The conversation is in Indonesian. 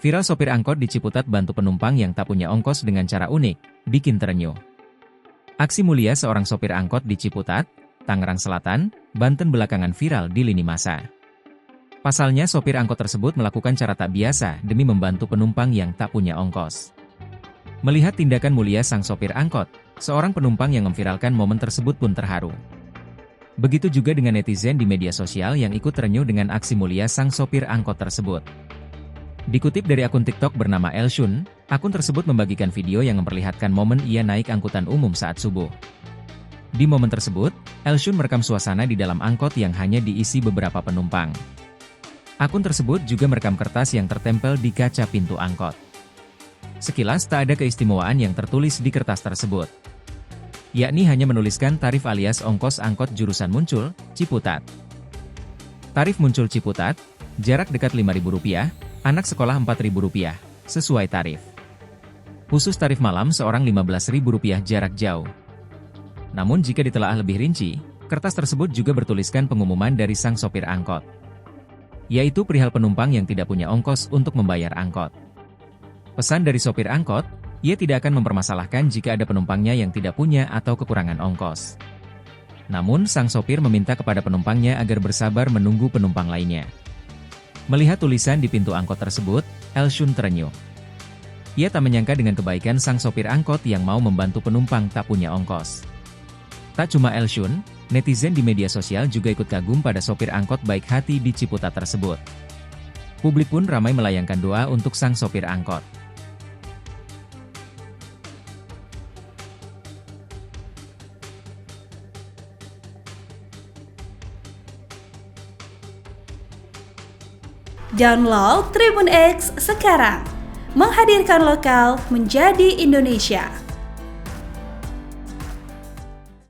Viral sopir angkot di Ciputat bantu penumpang yang tak punya ongkos dengan cara unik, bikin terenyuh. Aksi mulia seorang sopir angkot di Ciputat, Tangerang Selatan, Banten belakangan viral di lini masa. Pasalnya sopir angkot tersebut melakukan cara tak biasa demi membantu penumpang yang tak punya ongkos. Melihat tindakan mulia sang sopir angkot, seorang penumpang yang memviralkan momen tersebut pun terharu. Begitu juga dengan netizen di media sosial yang ikut terenyuh dengan aksi mulia sang sopir angkot tersebut. Dikutip dari akun TikTok bernama Elshun, akun tersebut membagikan video yang memperlihatkan momen ia naik angkutan umum saat subuh. Di momen tersebut, Elshun merekam suasana di dalam angkot yang hanya diisi beberapa penumpang. Akun tersebut juga merekam kertas yang tertempel di kaca pintu angkot. Sekilas tak ada keistimewaan yang tertulis di kertas tersebut. Yakni hanya menuliskan tarif alias ongkos angkot jurusan Muncul, Ciputat. Tarif Muncul Ciputat, jarak dekat Rp5.000, anak sekolah Rp4.000, sesuai tarif. Khusus tarif malam seorang Rp15.000 jarak jauh. Namun jika ditelaah lebih rinci, kertas tersebut juga bertuliskan pengumuman dari sang sopir angkot. Yaitu perihal penumpang yang tidak punya ongkos untuk membayar angkot. Pesan dari sopir angkot, ia tidak akan mempermasalahkan jika ada penumpangnya yang tidak punya atau kekurangan ongkos. Namun sang sopir meminta kepada penumpangnya agar bersabar menunggu penumpang lainnya. Melihat tulisan di pintu angkot tersebut, Elshun terenyuh. Ia tak menyangka dengan kebaikan sang sopir angkot yang mau membantu penumpang tak punya ongkos. Tak cuma Elshun, netizen di media sosial juga ikut kagum pada sopir angkot baik hati di Ciputat tersebut. Publik pun ramai melayangkan doa untuk sang sopir angkot. Download Tribun X sekarang, menghadirkan lokal menjadi Indonesia.